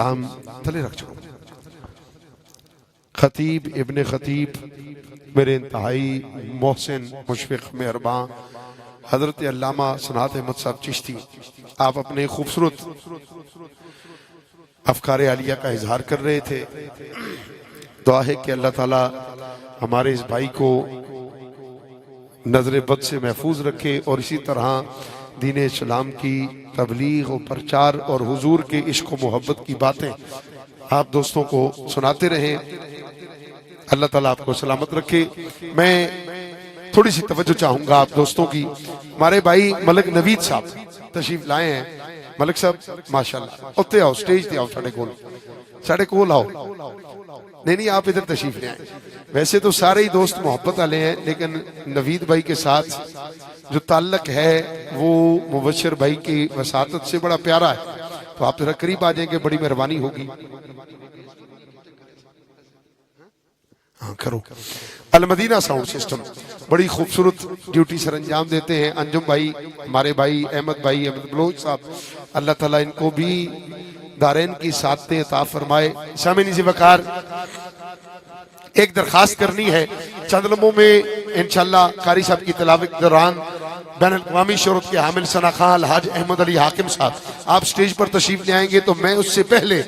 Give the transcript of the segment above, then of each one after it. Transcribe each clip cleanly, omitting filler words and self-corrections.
आम थले रख चुका। खतीब इब्ने खतीब मेरे इंतहाई मोहसिन मुशफ़िक़ मेहरबान हज़रत अल्लामा सनात अहमद साहब चिश्ती, आप अपने खूबसूरत अफ़कार आलिया का इजहार कर रहे थे। दुआ है कि अल्लाह ताला हमारे इस भाई को नजर बद से महफूज रखे और इसी तरह दीन इस्लाम की तबलीग और प्रचार और हुजूर के इश्क व मोहब्बत की बातें आप दोस्तों को सुनाते रहें। अल्लाह ताला आपको सलामत रखे। मैं थोड़ी सी तवज्जो चाहूंगा आप दोस्तों की। हमारे भाई मलिक नवीद साहब तशरीफ लाए हैं। मलिक साहब माशाल्लाह उत्ते आओ, स्टेज ते आओ, साढ़े कोल आओ। नहीं आप इधर तशरीफ ले आए। वैसे तो सारे ही दोस्त मोहब्बत वाले हैं, लेकिन नवीद भाई के साथ जो ताल्लुक है वो मुबशर भाई की वसातत से बड़ा प्यारा है। तो आप जरा करीब आ जाएंगे, बड़ी मेहरबानी होगी। हाँ करो। अलमदीना साउंड सिस्टम बड़ी खूबसूरत ड्यूटी सर अंजाम देते हैं। अंजुम भाई, हमारे भाई अहमद बलोच साहब, अल्लाह ताला इनको भी दारैन की सादतें अता फरमाए। सामिन से वकार एक दरखास्त करनी है। चंद लम्हों में इंशाअल्लाह कारी साहब की तिलावत के दौरान बैन अल-अक़वामी शोहरत के हामिल सना खां अलहाज अहमद अली हाकिम साहब आप स्टेज पर तशरीफ ले आएंगे। तो मैं उससे पहले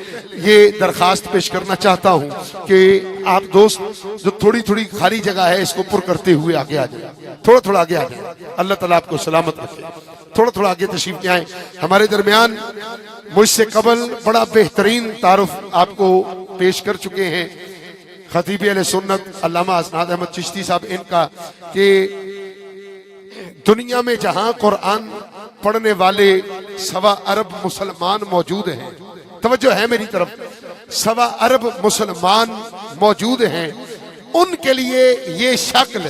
ये दरखास्त पेश करना चाहता हूँ कि आप दोस्त जो थोड़ी थोड़ी खाली जगह है इसको पुर करते हुए आगे आ जाए, थोड़ा आगे आ जाए। अल्लाह ताला आपको सलामत रखे। थोड़ा आगे तशरीफ ले आए। हमारे दरमियान मुझसे कबल बड़ा बेहतरीन तारुफ आपको पेश कर चुके हैं खतीब अहले सुन्नत अल्लामा सनात अहमद चिश्ती साहब, इनका कि दुनिया में जहां कुरान पढ़ने वाले 1.25 अरब मुसलमान मौजूद हैं, तवज्जो है मेरी तरफ, 1.25 अरब मुसलमान मौजूद हैं, उनके लिए ये शक्ल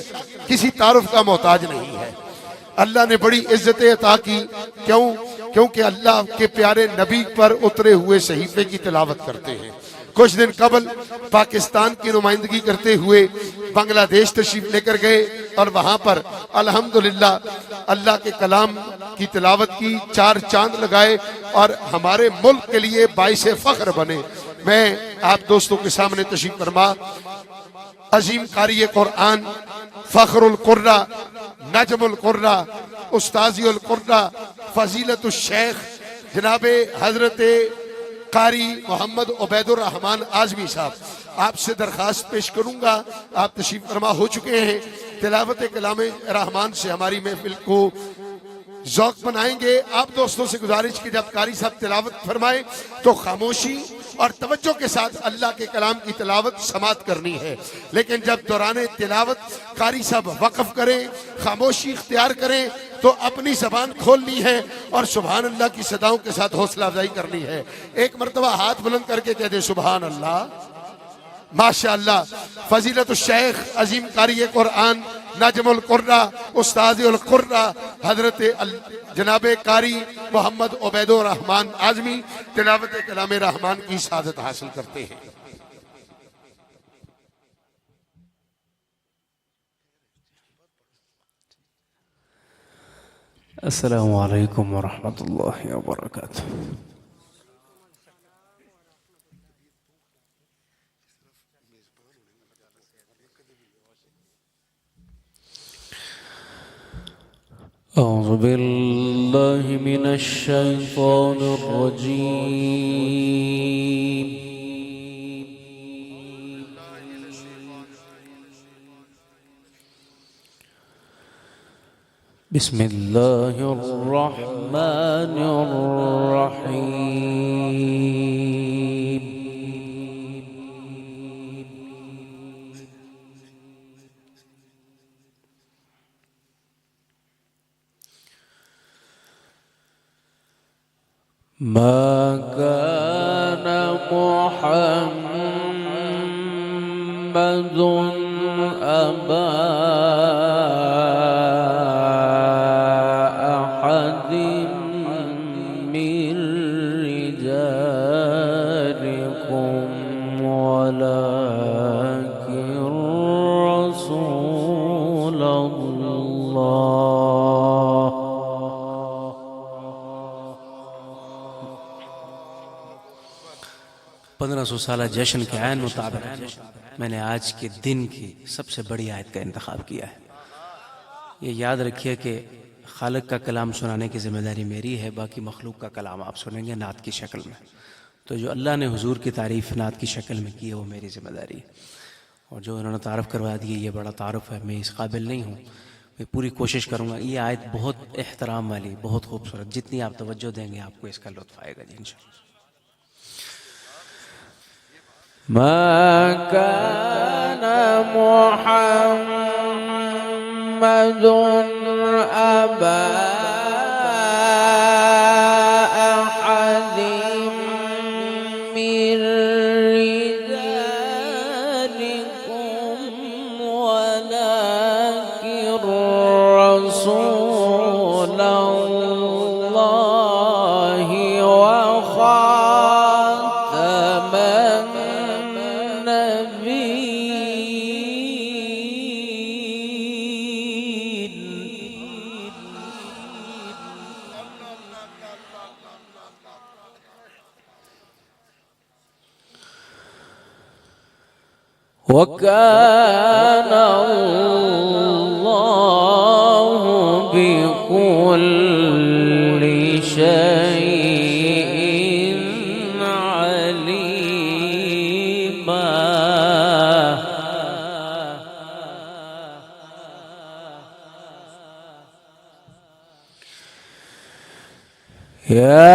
किसी तारुफ का मोहताज नहीं है। अल्लाह ने बड़ी इज्जतें अता की। क्योंकि अल्लाह के प्यारे नबी पर उतरे हुए सहीफे की तिलावत करते हैं। कुछ दिन कबल पाकिस्तान की नुमाइंदगी करते हुए बांग्लादेश तशरीफ लेकर गए और वहां पर अल्हम्दुलिल्लाह अल्लाह के कलाम की तिलावत की, 4 चांद लगाए और हमारे मुल्क के लिए बाइस फख्र बने। मैं आप दोस्तों के सामने तशरीफ फरमा अजीम कारी कुरान फख्रुल कुर्रा नजमुल कुर्रा उस्ताजुल कुर्रा फजीलतुल शेख जनाबे हजरत कारी मोहम्मद उबैदुर रहमान आजमी साहब आपसे दरखास्त पेश करूंगा। आप तशरीफ फरमा हो चुके हैं। तिलावत कलामे रहमान से हमारी महफिल को ज़ौक़ बनाएंगे। आप दोस्तों से गुजारिश की जब कारी साहब तिलावत फरमाए तो खामोशी और तवज्जो के साथ अल्लाह के कलाम की तिलावत समात करनी है। लेकिन जब दौरान तिलावत कारी साहब वक़फ़ करें, खामोशी इख्तियार करें, तो अपनी ज़बान खोलनी है और सुभान अल्लाह की सदाओं के साथ हौसला अफजाई करनी है। एक मरतबा हाथ बुलंद करके कह दे सुभान अल्लाह। माशाअल्लाह फजीलतुल शेख अजीम कारी कुरान नजमुल कुर्रा उस्ताजुल कुर्रा हजरत जनाबे कारी मोहम्मद उबैदुर रहमान आजमी तिलावत कलाम रहमान की सादत हासिल करते हैं। अस्सलामु अलैकुम वरहमतुल्लाहि वबरकातुह। أعوذ بالله من الشيطان الرجيم بسم الله الرحمن الرحيم ما كان محمد أبا أحد من رجالكم ولكن رسول الله 1500 साल जश्न के ऐन मुताबिक मैंने आज के दिन की सबसे बड़ी आयत का इंतखाब किया है। ये याद रखिए कि खालिक का कलाम सुनाने की ज़िम्मेदारी मेरी है, बाकी मखलूक का कलाम आप सुनेंगे नात की शक्ल में। तो जो अल्लाह ने हुजूर की तारीफ़ नात की शक्ल में की है वो मेरी ज़िम्मेदारी है, और जो उन्होंने तारफ़ करवा दी ये बड़ा तारुफ़ है, मैं इस काबिल नहीं हूँ। मैं पूरी कोशिश करूँगा। ये आयत बहुत एहतराम वाली, बहुत खूबसूरत, जितनी आप तवज्जो देंगे आपको इसका लुत्फ़ आएगा जी इंशाअल्लाह। मा काना मुहम्मदुन अबा अहदिम मिर रिजालिकुम वलाकिन रसूलल्लाहि व खातमन وكان الله بكل شيء عليما يا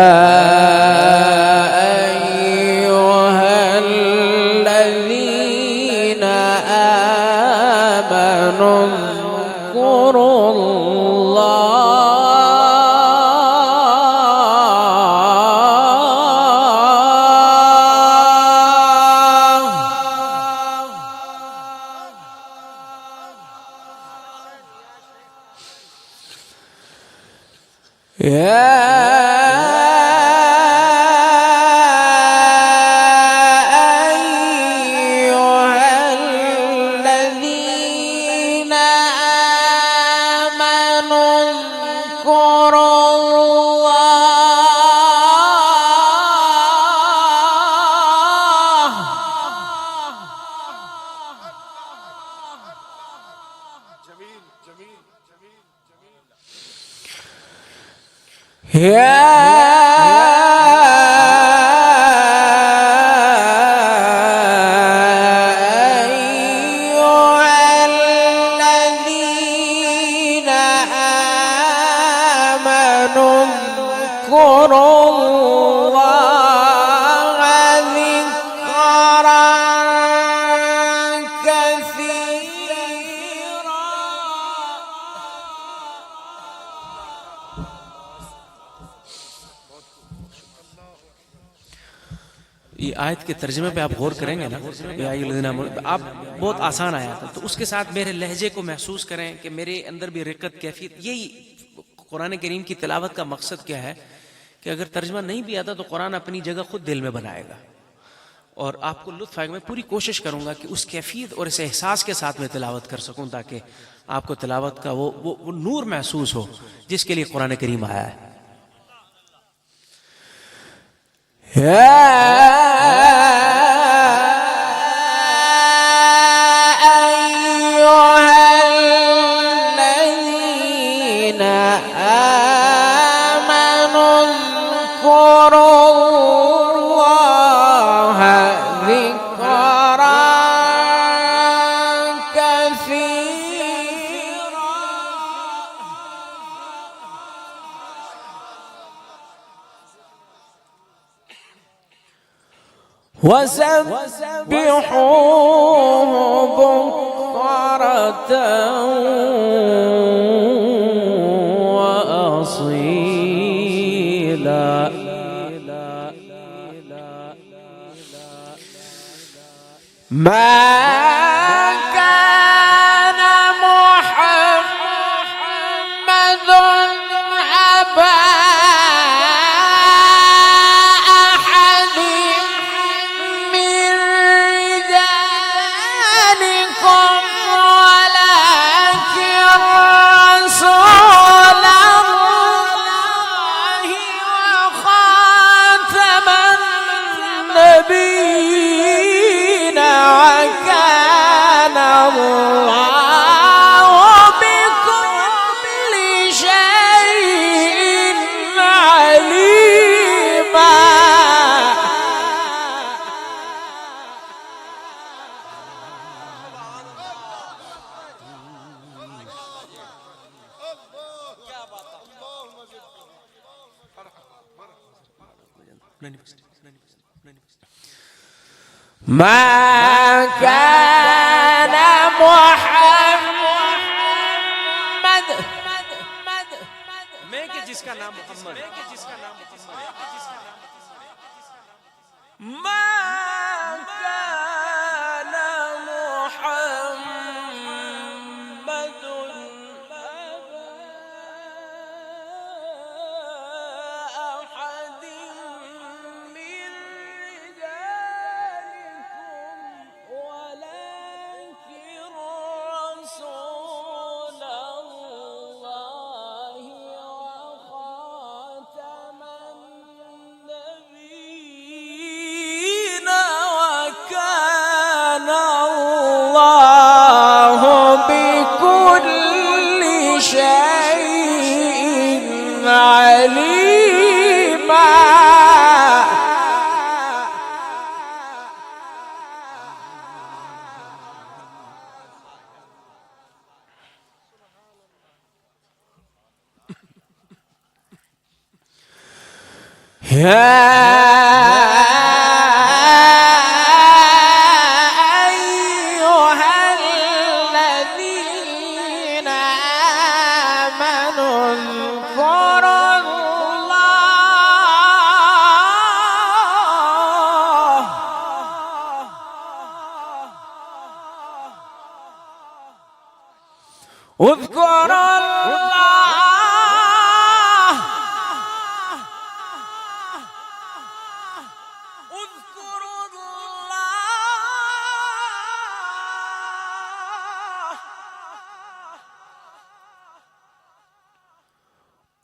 ये आयत के तर्जमे पे आप गौर करेंगे ना, आप बहुत आसान आया था, तो उसके साथ मेरे लहजे को महसूस करें कि मेरे अंदर भी रिक्कत कैफियत। यही कुरान करीम की तिलावत का मकसद क्या है कि अगर तर्जमा नहीं भी आता तो कुरान अपनी जगह खुद दिल में बनाएगा और आपको लुत्फ आएगा। मैं पूरी कोशिश करूंगा कि उस कैफियत और इस एहसास के साथ मैं तिलावत कर सकूं ताकि आपको तिलावत का वो नूर महसूस हो जिसके लिए कुरान करीम आया है। وسبحوه بكرة وأصيلا ما كان محمد أبا أحد من رجالكم ولكن رسول الله وخاتم النبيين ما كان محمد मैं कि जिसका नाम मोहम्मद ما كان محمد أحد من رجالكم ولكن رسول الله وخاتم النبيين وكان الله بكل شيء عليما. أيها الذين آمنوا اذكروا الله اذكروا الله اذكروا الله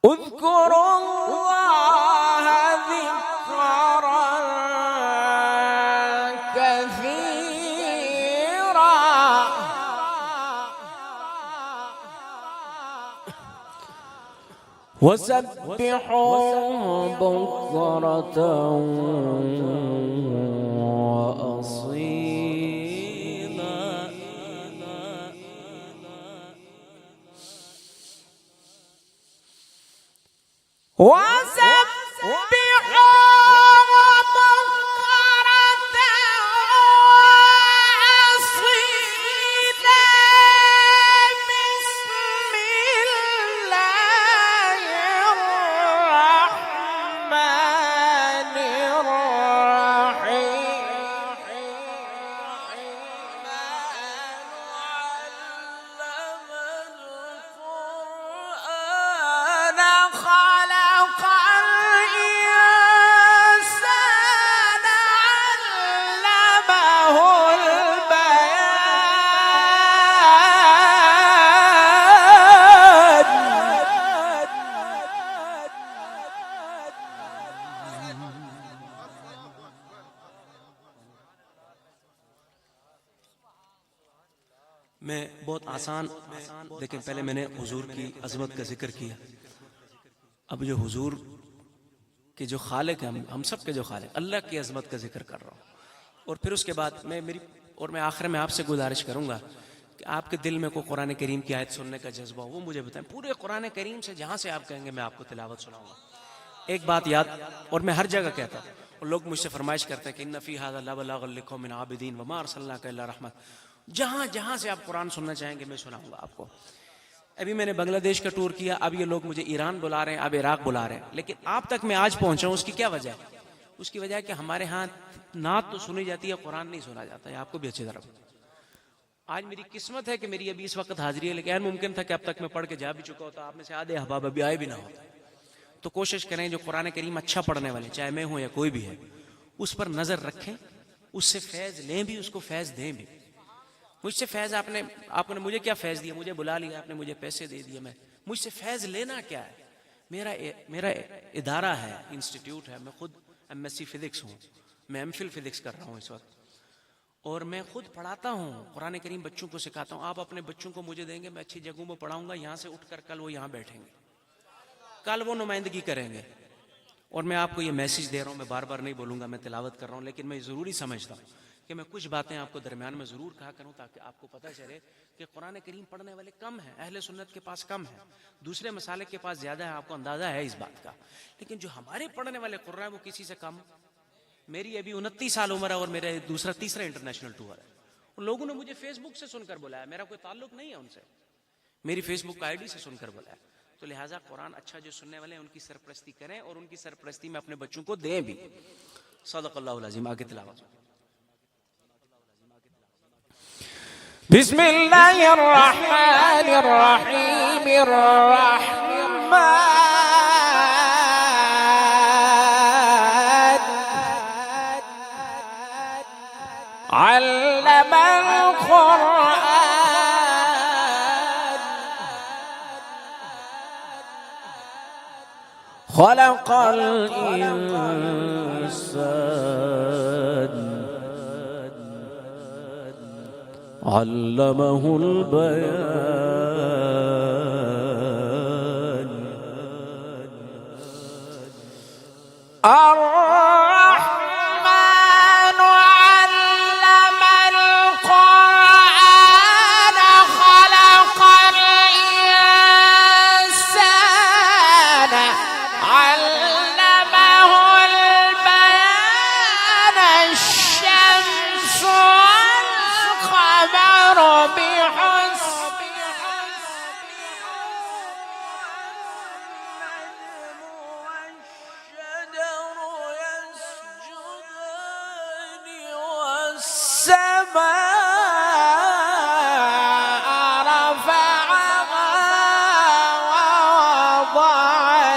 اذكروا الله ذكرا كثيرا وسبحوه بكرة وأصيلا मैं बहुत आसान लेकिन पहले मैंने हुजूर की अजमत का जिक्र किया। अब जो हुजूर के जो खालिक है, हम सब के जो खालिक, अल्लाह की अजमत का जिक्र कर रहा हूँ। और फिर उसके बाद मैं आखिर में आपसे गुजारिश करूँगा कि आपके दिल में कोई कुरान करीम की आयत सुनने का जज्बा हो, वो मुझे बताएं। पूरे कुरान करीम से जहाँ से आप कहेंगे मैं आपको तिलावत सुनाऊंगा। एक बात याद, और मैं हर जगह कहता हूँ, और लोग मुझसे फरमाइश करते हैं कि इन्ना फी हाज़ा लबलागुल लिक़ौमिन आबिदीन वमा अरसलनाका इल्ला रहमत। जहाँ जहाँ से आप कुरान सुनना चाहेंगे मैं सुनाऊंगा आपको। अभी मैंने बांग्लादेश का टूर किया, अब ये लोग मुझे ईरान बुला रहे हैं, अब इराक बुला रहे हैं, लेकिन आप तक मैं आज पहुंचा हूं। उसकी क्या वजह है? उसकी वजह है कि हमारे यहाँ नात तो सुनी जाती है, कुरान नहीं सुना जाता है। आपको भी अच्छी तरह आज मेरी किस्मत है कि मेरी अभी इस वक्त हाजिरी है, लेकिन मुमकिन था कि अब तक मैं पढ़ के जा भी चुका होता। आप में से आधे अहबाब अभी आए भी ना होता। तो कोशिश करें जो कुरान करीम अच्छा पढ़ने वाले, चाहे मैं हूं या कोई भी है, उस पर नजर रखें, उससे फैज लें भी, उसको फैज दें भी। मुझसे फैज आपने मुझे क्या फैज दिया? मुझे बुला लिया आपने, मुझे पैसे दे दिए, मैं मुझसे फैज लेना क्या है? मेरा इदारा है, इंस्टीट्यूट है। मैं खुद MSc फिजिक्स हूँ, मैं MPhil फिजिक्स कर रहा हूँ इस वक्त, और मैं खुद पढ़ाता हूँ, कुरान करीम बच्चों को सिखाता हूँ। आप अपने बच्चों को मुझे देंगे, मैं अच्छी जगहों में पढ़ाऊंगा। यहाँ से उठकर कल वो यहाँ बैठेंगे, कल वो नुमाइंदगी करेंगे। और मैं आपको ये मैसेज दे रहा हूँ, मैं बार बार नहीं बोलूँगा, मैं तिलावत कर रहा हूँ, लेकिन मैं ज़रूरी समझता हूँ कि मैं कुछ बातें आपको दरमियान में ज़रूर कहा करूं ताकि आपको पता चले कि कुरान करीम पढ़ने वाले कम हैं, अहले सुन्नत के पास कम है, दूसरे मसाले के पास ज़्यादा है, आपको अंदाज़ा है इस बात का। लेकिन जो हमारे पढ़ने वाले कुरान वो किसी से कम। मेरी अभी 29 साल उम्र है और मेरा तीसरा इंटरनेशनल टूर है। उन लोगों ने मुझे फेसबुक से सुनकर बुलाया, मेरा कोई ताल्लुक नहीं है उनसे, मेरी फेसबुक आईडी से सुनकर बुलाया। तो लिहाजा कुरान अच्छा जो सुनने वाले हैं उनकी सरपरस्ती करें और उनकी सरपरस्ती में अपने बच्चों को दें भी। सदक़ल्लाहुल अज़ीम। आगे तिलावत। अल्लमल क़ुरआन खलक़ल इंसान अल्लमहुल बयान الرحمن علم القرآن خلق الإنسان علمه البيان الشمس والقمر بحسب السماء رفعها ووضع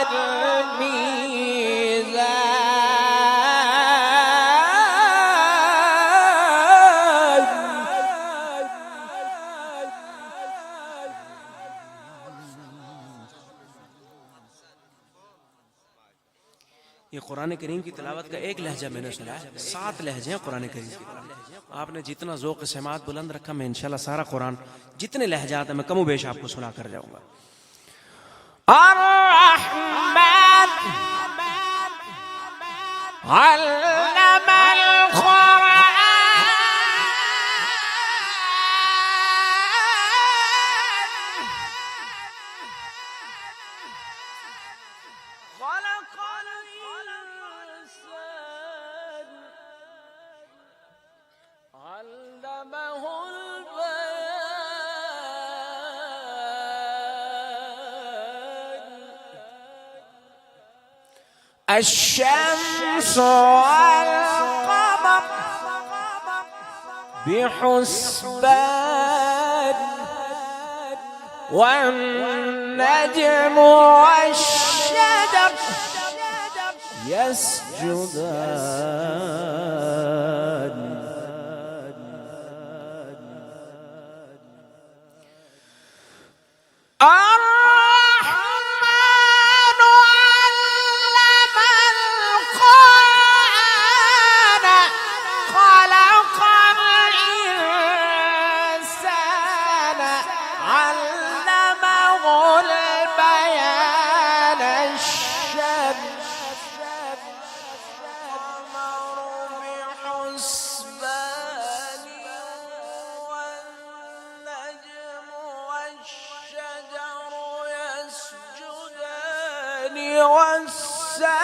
ये कुरान करीम की तिलावत का एक लहजा मैंने सुना है, 7 लहजे हैं कुरान करीम के। आपने जितना ज़ौक़ समात बुलंद रखा, मैं इंशाल्लाह सारा कुरान जितने लहजात हैं मैं कमो बेश आपको सुना कर जाऊंगा। الرحمن علم القرآن خلق الإنسان علمه البيان الشمس والقمر بحسبان والنجم والشجر يسجدان الرحمن علم القرآن خلق الإنسان علمه البيان الشمس والقمر بحسبان والنجم والشجر يسجدان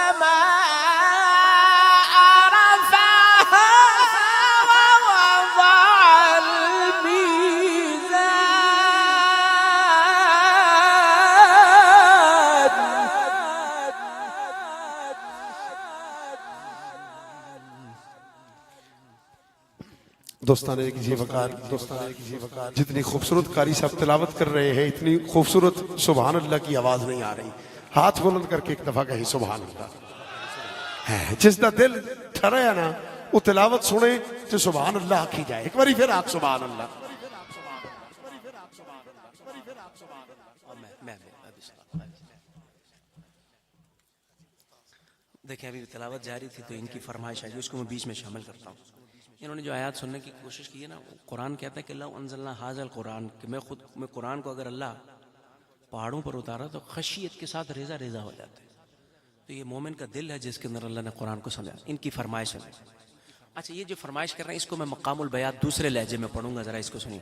والسماء رفعها ووضع दोस्ताने की वकार जितनी खूबसूरत कारी साहब तिलावत कर रहे हैं, इतनी खूबसूरत सुभान अल्लाह की आवाज नहीं आ रही। हाथ बुलंद करके एक दफा कही सुभान अल्लाह। जिसका दिल ठहराया ना वो तिलावत सुने तो सुभान अल्लाह आखी जाए। एक बारी फिर आप सुभान अल्लाह। देखिए अभी तिलावत जारी थी तो इनकी फरमाइश आई, उसको मैं बीच में शामिल करता हूँ। इन्होंने जो आयत सुनने की कोशिश की है ना, कुरान कहता है कि अल्लाह अंज़लना हाज़ल कुरान, कि मैं कुरान को अगर अल्लाह पहाड़ों पर उतारा तो खशियत के साथ रेजा रेजा हो जाते। तो ये मोमिन का दिल है जिसके अंदर अल्लाह ने कुरान को समझा। इनकी फरमाइश है अच्छा, ये जो फरमाइश कर रहे हैं इसको मैं मकामुल बयात दूसरे लहजे में पढ़ूंगा, जरा इसको सुनिए।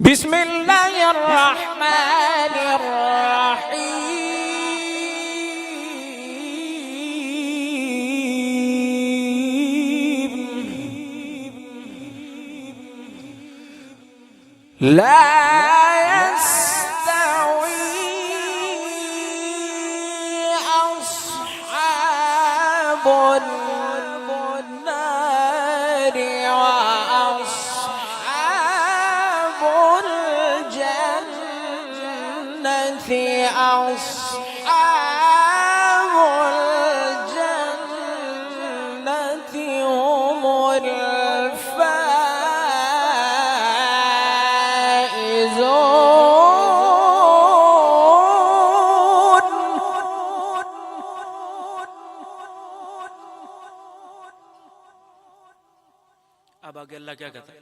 बिस्मिल्लाहिर्रहमानिर्रहीम। ला यस्तवी अस्हाबुन नारि व अस्हाबुल जन्नति अस्हाबुल जन्नति हुमुल अब आगे अल्लाह क्या कहता है?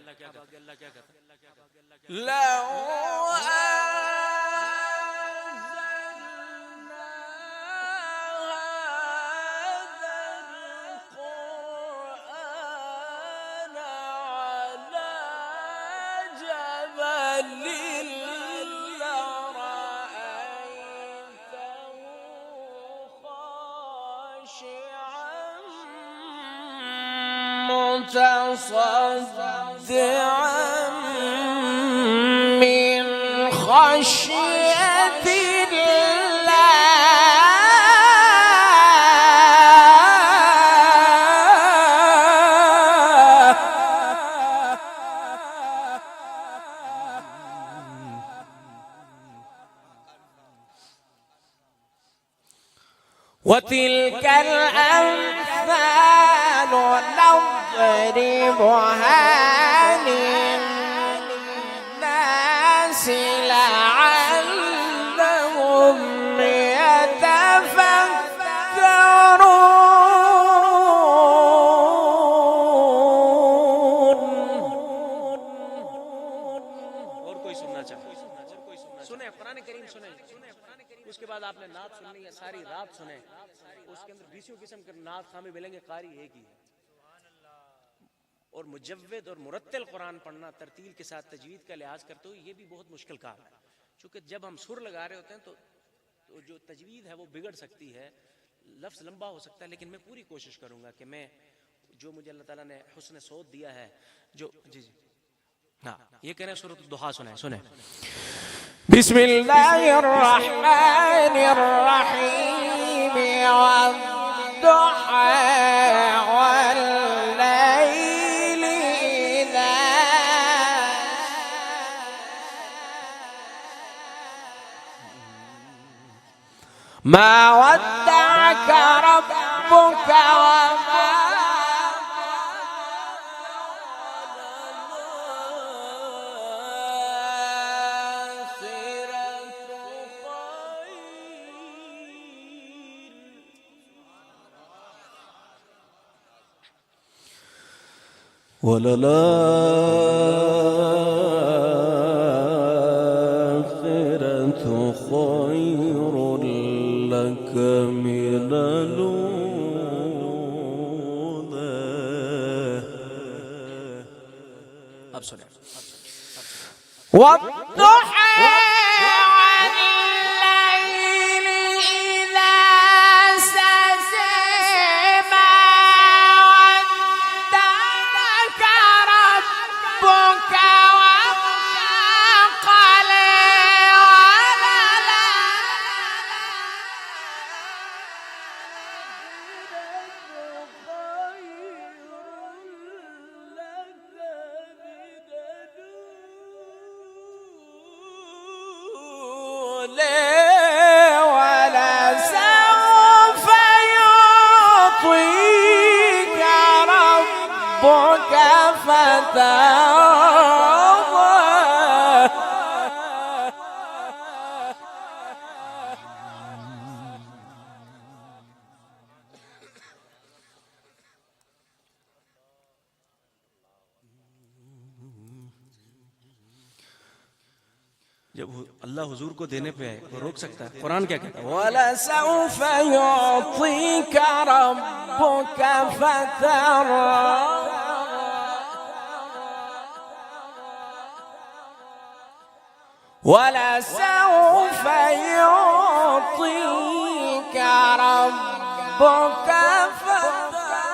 متصدعا من خشية الله وتلك الأمثال نضربها للناس لعلهم يتفكرون. और कोई सुनना चाहे? सुने कुरान करीम सुने, उसके बाद आपने नात सुननी है, सारी रात सुने, उसके अंदर 20 किस्म के नात खामी मिलेंगे, कारी एक ही है। और मुजव्विद और मुरत्तिल कुरान पढ़ना तरतील के साथ तजवीद का लिहाज करते हुए ये भी बहुत मुश्किल काम है, क्योंकि जब हम सुर लगा रहे होते हैं तो जो तजवीद है वो बिगड़ सकती है, लफ्ज़ लंबा हो सकता है। लेकिन मैं पूरी कोशिश करूंगा कि मैं जो मुझे अल्लाह ताला ने हुस्न सौत दिया है, जो जी जी हाँ, ये कह रहे हैं सूरत दुहा सुने सुने। बिस्मिल्लाहिर्रहमानिर्रहीम वद्दुहा वल्लैलि इज़ा मा वद्दअक रब्बुक वमा وللآخرة خير لك من الأولى. अब सुने। والضحى والليل إذا سجى ما ودعك ربك وما قلى ولسوف يعطيك ربك فترضى. जब अल्लाह हुजूर को देने पे आए वो रोक सकता है? कुरान क्या कहता है? ولسوف يعطيك ربك فترضى ولسوف يعطيك ربك فترضى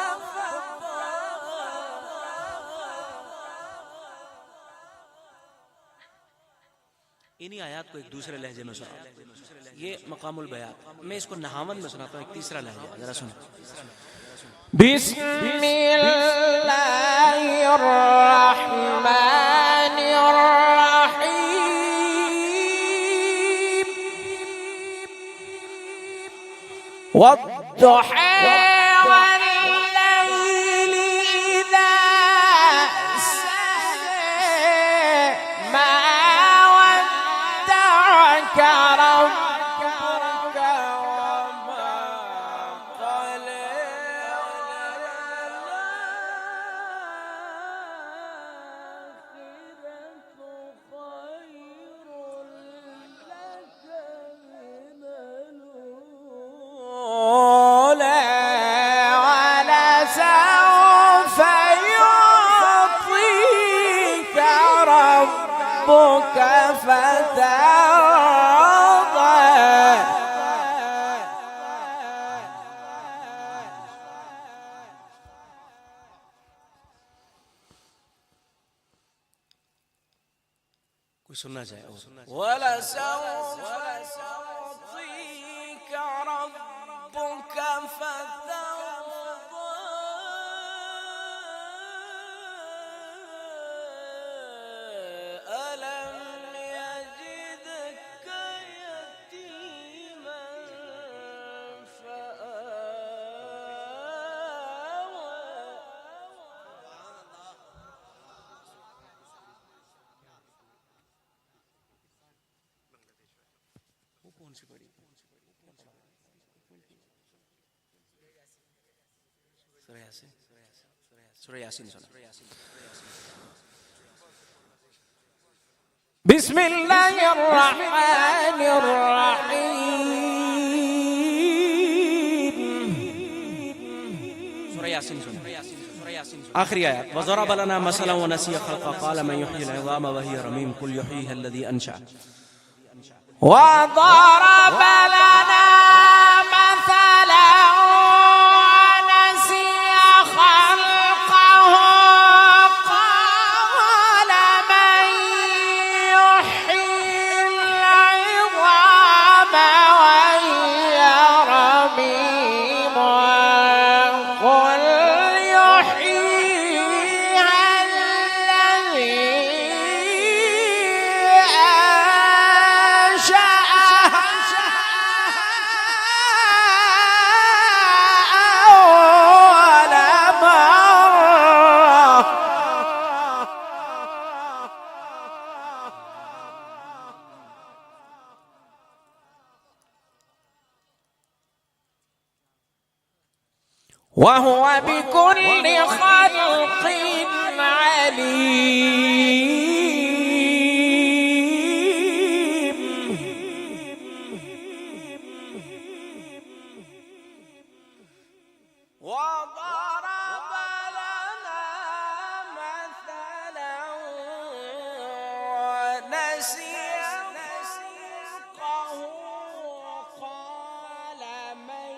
इन्हीं आयात को एक दूसरे लहजे में सुना, ये मकामुल बयान। मैं इसको नहावन में सुनाता हूँ, एक तीसरा लहजा, जरा सुनो। بسم الله الرحمن الرحيم والضحى والليل إذا سجى ما ودعك ربك وما قلى ولسوف يعطيك ربك فترضى कोई सुनना चाहे ولسوف يعطيك ربك فترضى ألم يجدك يتيما فآوى कौन सी पड़ी? सूरह यासीन सुना। بسم الله الرحمن الرحيم सूरह यासीन सुना। आखिरी आयत, वज़रब लना मसलन व नसिया खल्क़ा क़ाल मन युह्यिल इज़ाम व हिय रमीम कुल युह्यिहा अल्लज़ी अनशअ। وضرب لنا مثلا ونسي خلقه قال من يحيي العظام وهي رميم قل يحييها الذي وهو بكل خلق عليم وضرب لنا مثلا ونسي خلقه قال من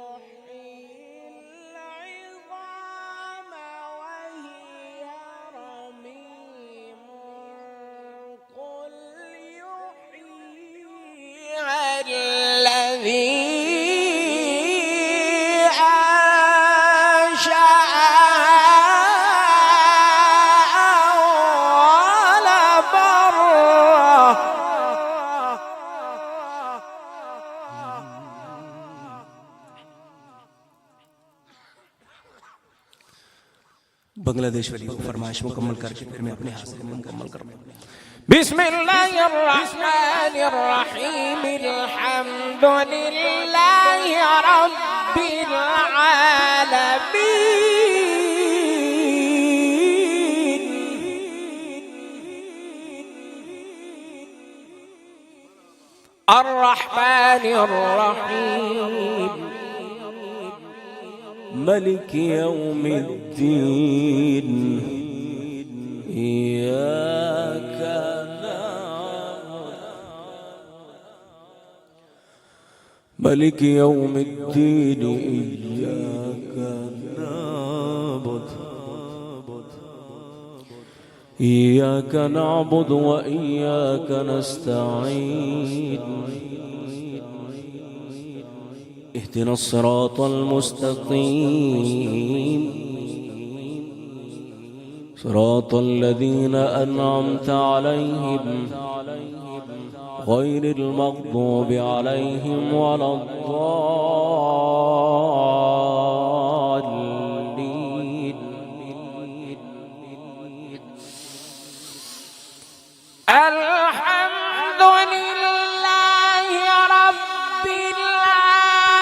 يحيي العظام وهي رميم قل يحييها الذي बांग्लादेश वाली फरमाइश मुकम्मल करके फिर मैं अपने हाथ से मुकम्मल करूँगा। بسم الله الرحمن الرحيم الحمد لله رب العالمين الرحمن الرحيم ملك يوم الدين إياك نعبد ملك يوم الدين إياك نعبد إياك نعبد وإياك نستعين اهدنا الصراط المستقيم صراط الذين أنعمت عليهم غير المغضوب عليهم ولا الضالين الحمد لله رب العالمين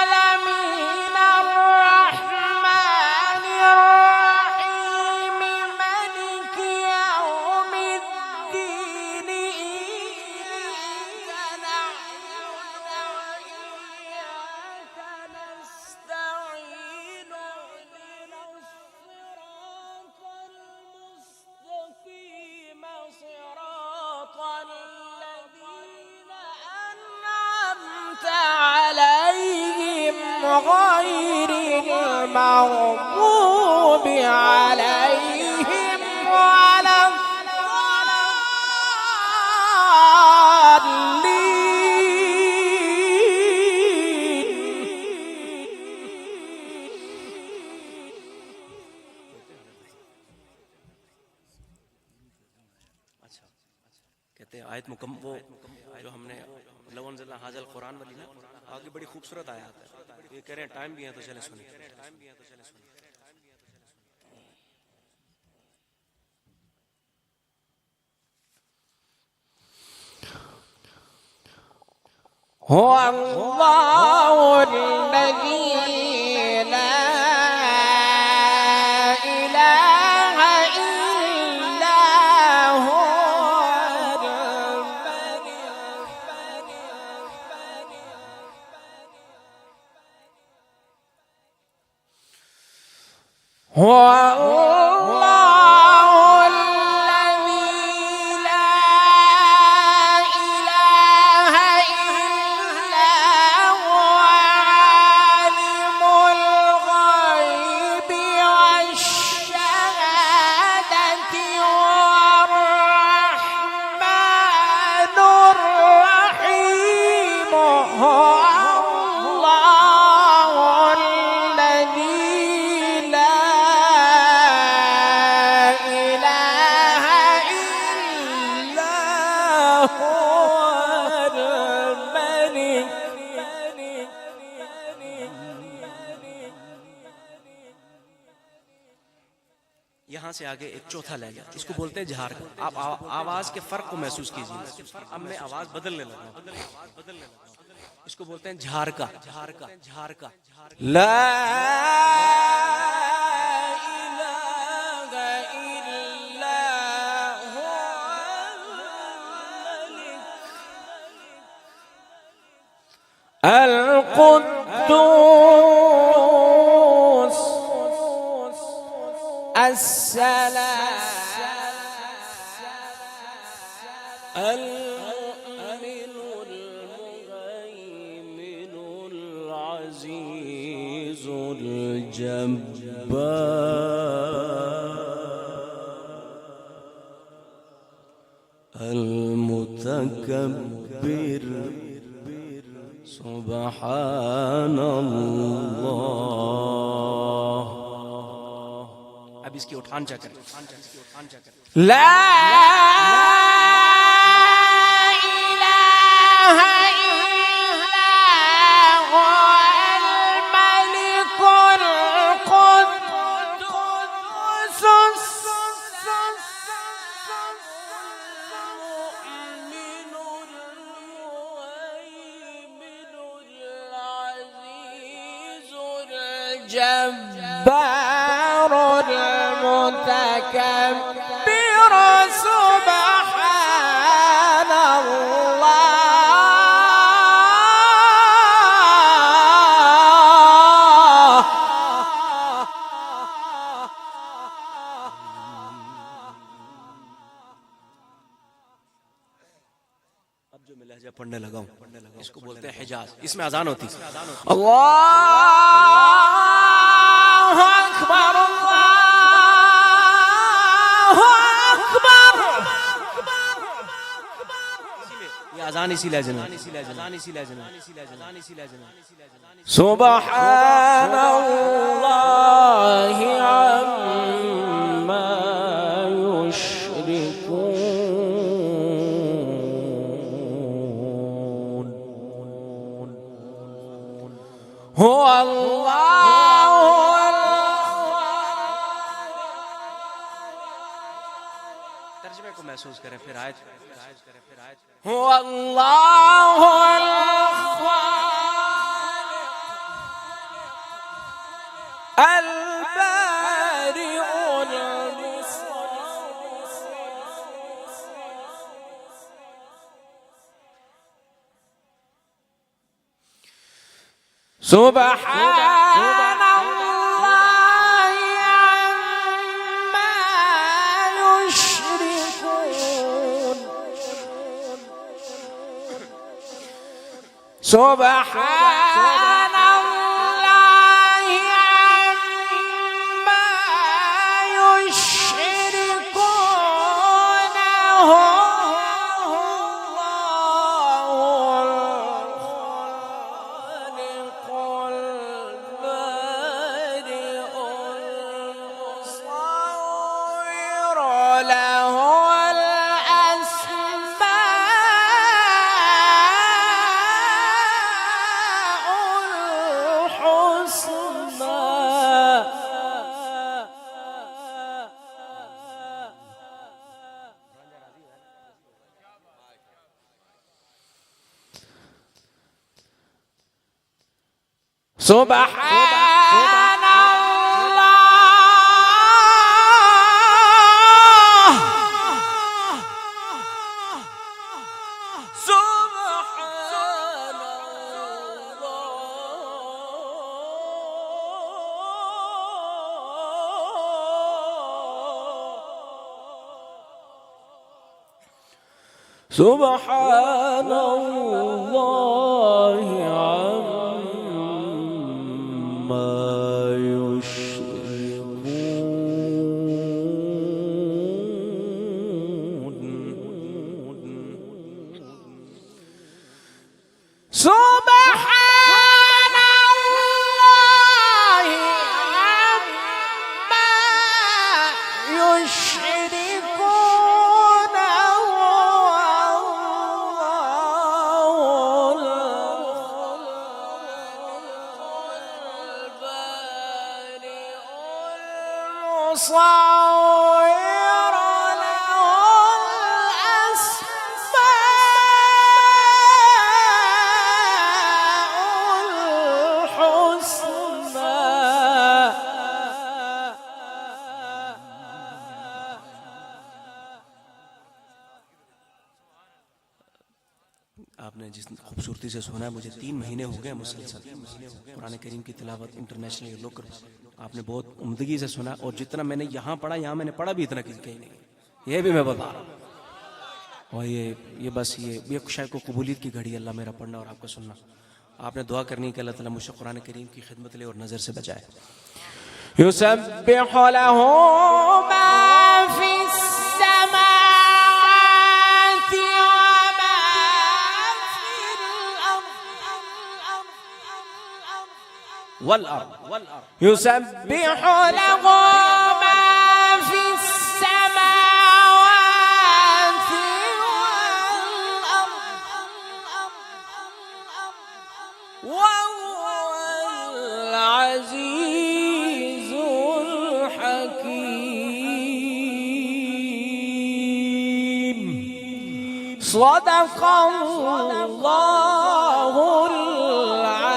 الرحمن الرحيم مالك يوم الدين إياك نعبد وإياك نستعين اهدنا الصراط المستقيم صراط الذين أنعمت عليهم غير المغضوب عليهم ولا कहते हैं आयत मुकम वो जो हमने लवन ज़िला हाजल कुरान वाली ना आगे बड़ी खूबसूरत आयत है। ये कह रहे हैं टाइम भी है तो चले सुनिए। هو الله الذي لا إله إلا هو هو الله الذي لا إله إلا هو عالم الغيب والشهادة هو الرحمن الرحيم هو الله الذي لا إله إلا هو الملك यहाँ से आगे एक चौथा लहजा, इसको बोलते हैं झार का। आप आवाज के फर्क को महसूस कीजिए। अब मैं आवाज बदलने लगा हूं। इसको बोलते हैं झार का। لا إله إلا هو الملك القدوس السلام المؤمن المهيمن العزيز الجبار المتكبر سبحان الله अब इसकी उठान जा करें। لا إله إلا هو الملك القدوس المؤمن المهيمن العزيز الجبار المتكبر سبحان الله जो मैं लहजा पढ़ने लगा हूँ इसको बोलते हैं हिजाज। इसमें अजान होती है। अल्लाहु अकबर अल्लाहु अकबर। ये अजान इसी लहजे में। सुब्हानल्लाहि अम्मा युश्रिकून। हुवा अल्लाहु तर्जुमे को महसूस करें फिर आयत। हुवा अल्लाहु البارئ سبحان الله عما يشركون. سبحان الله عما يشركون. هو الخالق البارئ المصور له سبحان الله. سبحان الله. سبحان الله سبحان الله عما يشركون. المصور له आपने जिस खूबसूरती से सुना है, मुझे 3 महीने हो गए मुसलसल कुरान करीम की तिलावत इंटरनेशनल लोग आपने बहुत उम्दगी से सुना, और जितना मैंने यहाँ पढ़ा, यहाँ मैंने पढ़ा भी इतना कहीं नहीं, ये भी मैं बता रहा हूँ। और ये बस ये शायद को कबूलियत की घड़ी अल्लाह मेरा पढ़ना और आपका सुनना। आपने दुआ करनी कि अल्लाह ताला मुझे कुरान करीम की खिदमत ले और नज़र से बचाए। युसब्बिहु लहू मा फिस्समावाति व मा फिल अर्द वल अर्द युसब्बिहु लहू मा फिस्समावाति वल अर्द वहुवल अज़ीज़ुल हकीम। सदक़ल्लाहुल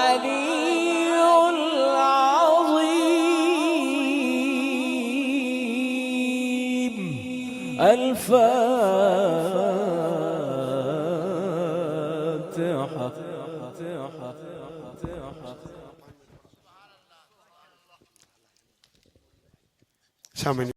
अलीयुल अज़ीम। الفاتحة. शामिल